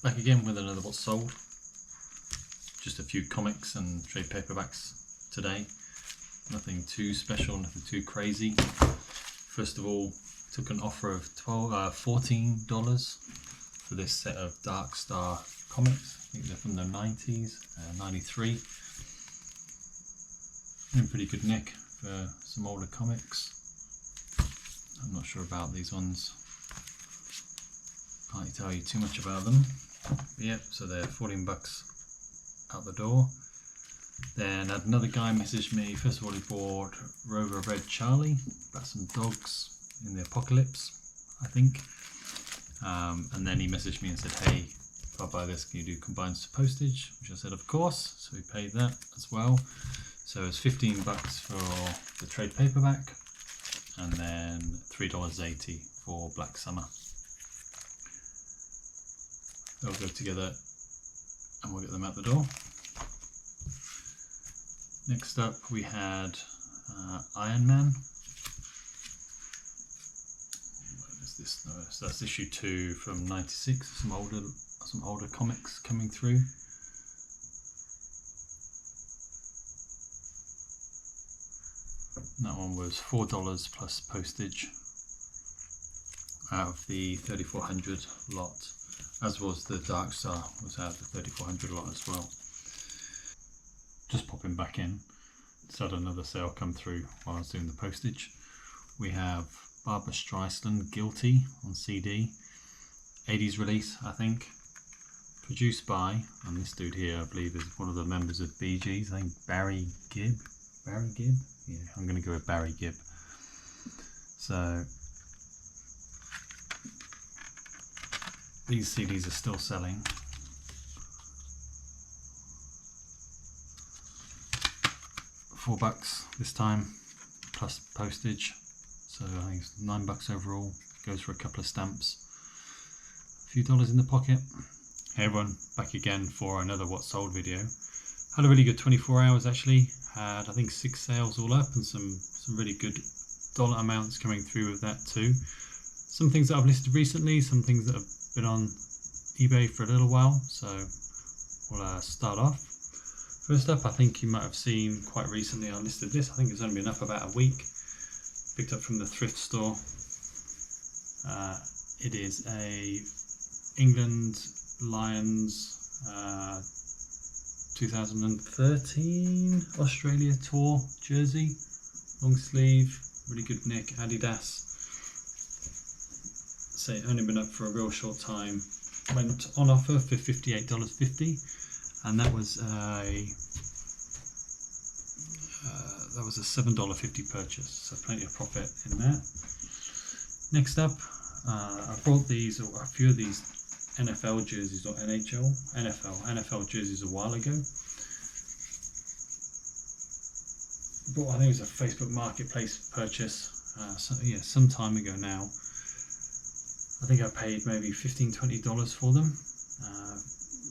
Back again with another What's Sold. Just a few comics and trade paperbacks today. Nothing too special, nothing too crazy. First of all, took an offer of $14 for this set of Dark Star comics. I think they're from the 90s, 93. In pretty good nick for some older comics. I'm not sure about these ones. Can't tell you too much about them. But yep, so they're 14 bucks out the door. Then had another guy message me. First of all, he bought Rover Red Charlie, about some dogs in the apocalypse, I think. And then he messaged me and said, hey, if I buy this, can you do combined postage? Which I said, of course. So we paid that as well. So it's 15 bucks for the trade paperback, and then $3.80 for Black Summer. They'll go together and we'll get them out the door. Next up we had Iron Man. What is this? No, so that's issue 2 from 96. Some older comics coming through. That one was $4 plus postage out of the 3400 lot, as was the Dark Star, was out of the 3400 lot as well. Just popping back in, just had another sale come through while I was doing the postage. We have Barbra Streisand, Guilty on CD, 80s release I think, produced by, and this dude here I believe is one of the members of Bee Gees, I think Barry Gibb? Yeah, I'm going to go with Barry Gibb. So these CDs are still selling. $4 this time, plus postage. So I think it's $9 overall. Goes for a couple of stamps. A few dollars in the pocket. Hey everyone, back again for another What's Sold video. Had a really good 24 hours actually. Had I think 6 sales all up and some really good dollar amounts coming through with that too. Some things that I've listed recently, some things that have been on eBay for a little while. So we'll start off. First up, I think you might have seen quite recently I listed this. I think it's only been up about a week. Picked up from the thrift store. It is a England Lions 2013 Australia Tour jersey, long sleeve, really good nick, Adidas. So it only been up for a real short time. Went on offer for $58.50, and that was a $7.50 purchase, so plenty of profit in that. Next up, I bought these, or a few of these NFL jerseys, or NFL jerseys a while ago. But I think it was a Facebook Marketplace purchase, some time ago now. I think I paid maybe $15–20 for them.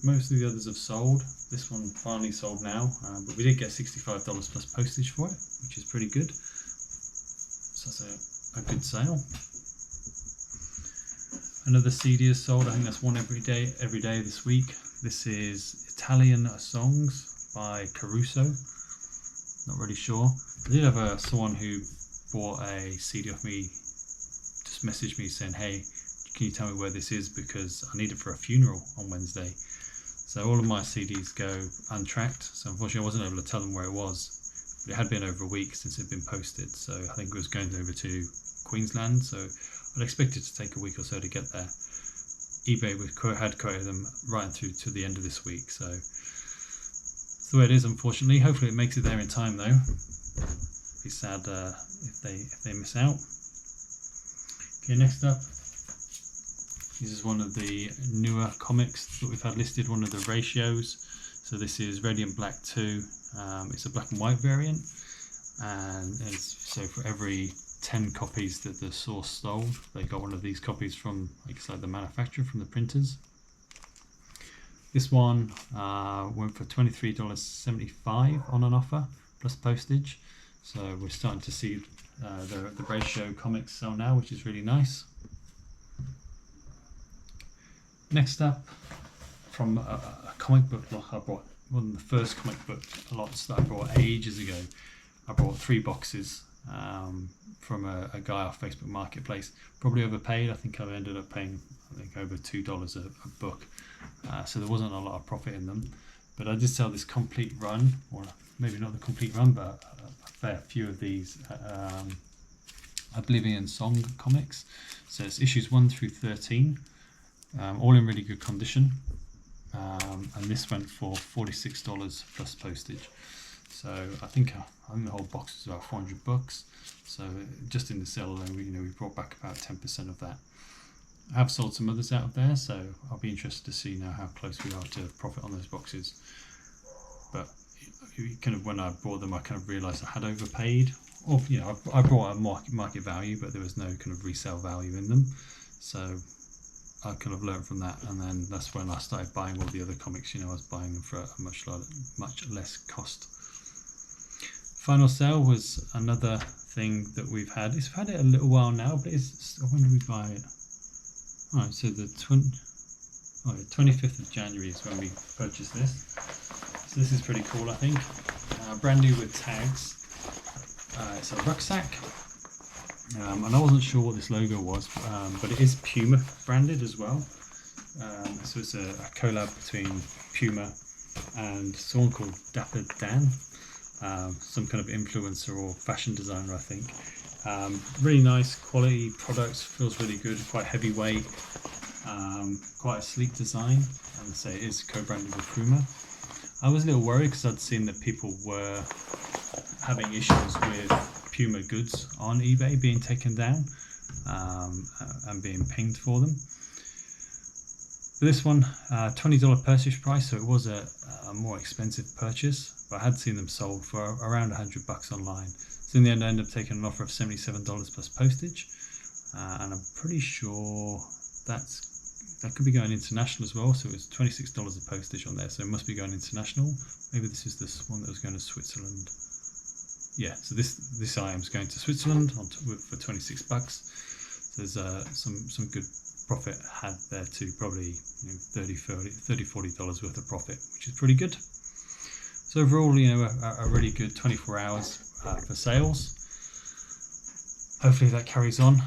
Most of the others have sold. This one finally sold now, but we did get $65 plus postage for it, which is pretty good. So that's a good sale. Another CD is sold. I think that's one every day this week. This is Italian Songs by Caruso. Not really sure. I did have someone who bought a CD off me, just messaged me saying, hey, can you tell me where this is, because I need it for a funeral on Wednesday. So all of my CDs go untracked, so unfortunately I wasn't able to tell them where it was, but it had been over a week since it had been posted, so I think it was going over to Queensland, so I'd expect it to take a week or so to get there. eBay had quoted them right through to the end of this week, so that's the way it is unfortunately. Hopefully it makes it there in time though. Be sad if they miss out. Okay, next up. This is one of the newer comics that we've had listed, one of the ratios. So this is Radiant Black 2. It's a black and white variant, and so for every 10 copies that the source sold, they got one of these copies from, like the manufacturer, from the printers. This one went for $23.75 on an offer plus postage. So we're starting to see the ratio comics sell now, which is really nice. Next up, from a comic book lot. I bought one of the first comic book lots that I bought ages ago. I bought 3 boxes from a guy off Facebook Marketplace. Probably overpaid. I think I ended up paying over $2 a book. So there wasn't a lot of profit in them. But I did sell this complete run, or maybe not the complete run, but a fair few of these Oblivion Song comics. So it's issues 1 through 13, all in really good condition. And this went for $46 plus postage. So I think the whole box was about $400. So just in the sale alone, we brought back about 10% of that. I have sold some others out of there, so I'll be interested to see now how close we are to profit on those boxes. But kind of when I bought them, I kind of realised I had overpaid. Or I brought a market value, but there was no kind of resale value in them. So I kind of learned from that, and then that's when I started buying all the other comics. I was buying them for a much less cost. Final sale was another thing that we've had. We've had it a little while now, but when did we buy it? Alright, so the 25th of January is when we purchased this. So this is pretty cool, I think. Brand new with tags. It's a rucksack. And I wasn't sure what this logo was, but it is Puma branded as well. So it's a collab between Puma and someone called Dapper Dan. Some kind of influencer or fashion designer, I think. Really nice quality products, feels really good, quite heavyweight, quite a sleek design, and I say it is co-branded with Puma. I was a little worried because I'd seen that people were having issues with Puma goods on eBay being taken down and being pinged for them. For this one, $20 purchase price, so it was a more expensive purchase, but I had seen them sold for around $100 online. So in the end, I ended up taking an offer of $77 plus postage, and I'm pretty sure that could be going international as well. So it was $26 of postage on there, so it must be going international. Maybe this is this one that was going to Switzerland. Yeah, so this item is going to Switzerland for $26. So there's some good profit had there too, probably $30-40 worth of profit, which is pretty good. So overall, a really good 24 hours for sales. Hopefully that carries on.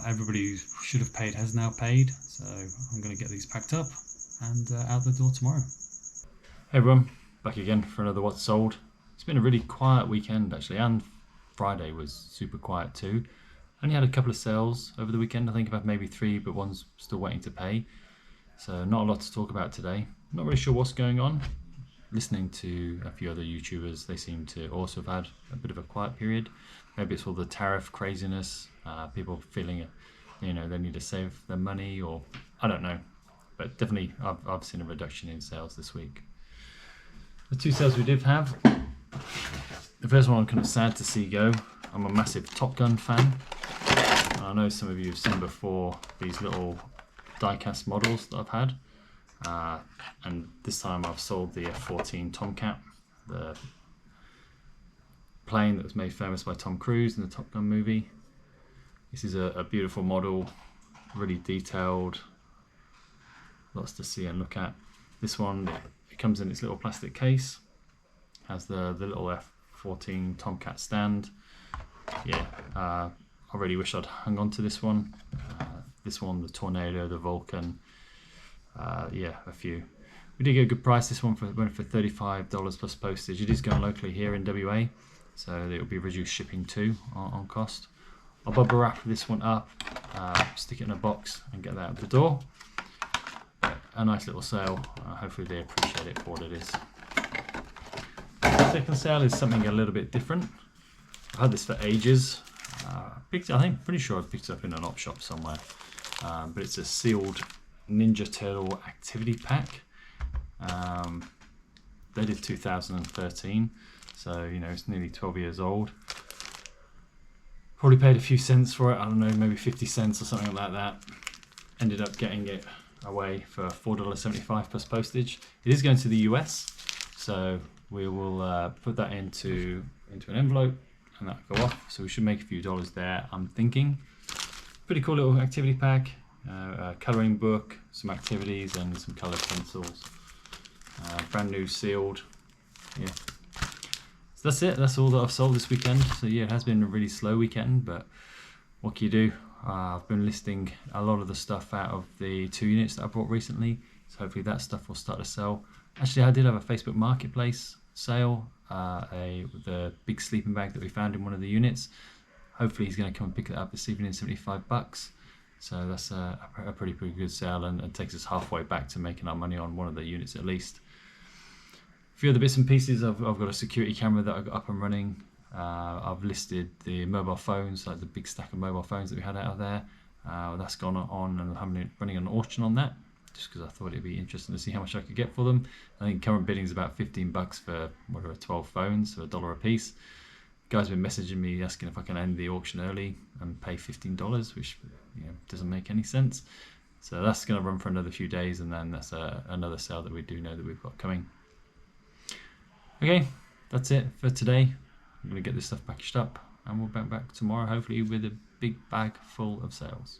Everybody who should have paid has now paid, so I'm going to get these packed up and out the door tomorrow. Hey everyone, back again for another What's Sold. It's been a really quiet weekend actually, and Friday was super quiet too. Only had a couple of sales over the weekend. I think I've had maybe 3, but one's still waiting to pay. So not a lot to talk about today. Not really sure what's going on. Listening to a few other YouTubers, they seem to also have had a bit of a quiet period. Maybe it's all the tariff craziness, people feeling they need to save their money, or I don't know. But definitely I've seen a reduction in sales this week. The 2 sales we did have, the first one I'm kind of sad to see go. I'm a massive Top Gun fan. I know some of you have seen before these little die-cast models that I've had. And this time I've sold the F-14 Tomcat, the plane that was made famous by Tom Cruise in the Top Gun movie. This is a beautiful model, really detailed, lots to see and look at. This one, it comes in its little plastic case, has the little F-14 Tomcat stand. Yeah, I really wish I'd hung on to this one. This one, the Tornado, the Vulcan, yeah, a few. We did get a good price. This one went for $35 plus postage. It is going locally here in WA, so it will be reduced shipping too on cost. I'll bubble wrap this one up, stick it in a box and get that out the door. A nice little sale. Hopefully they appreciate it for what it is. The second sale is something a little bit different. I've had this for ages. Pretty sure I picked it up in an op shop somewhere. But it's a sealed Ninja Turtle activity pack. They did 2013, so it's nearly 12 years old. Probably paid a few cents for it, I don't know, maybe 50 cents or something like that. Ended up getting it away for $4.75 plus postage. It is going to the US, so we will put that into an envelope and that'll go off, so we should make a few dollars there, I'm thinking. Pretty cool little activity pack. colouring book, some activities, and some coloured pencils. Brand new sealed. Yeah. So that's it. That's all that I've sold this weekend. So yeah, it has been a really slow weekend, but what can you do? I've been listing a lot of the stuff out of the 2 units that I bought recently. So hopefully that stuff will start to sell. Actually, I did have a Facebook Marketplace sale. The big sleeping bag that we found in one of the units. Hopefully he's going to come and pick that up this evening, $75. So that's a pretty good sale, and takes us halfway back to making our money on one of the units at least. A few other bits and pieces. I've got a security camera that I got up and running. I've listed the mobile phones, like the big stack of mobile phones that we had out of there. That's gone on, and I'm running an auction on that, just because I thought it'd be interesting to see how much I could get for them. I think current bidding is about $15 for whatever 12 phones, so $1 a piece. Guys been messaging me asking if I can end the auction early and pay $15, which doesn't make any sense. So that's going to run for another few days, and then that's another sale that we do know that we've got coming. Okay, that's it for today. I'm going to get this stuff packaged up, and we'll be back tomorrow, hopefully with a big bag full of sales.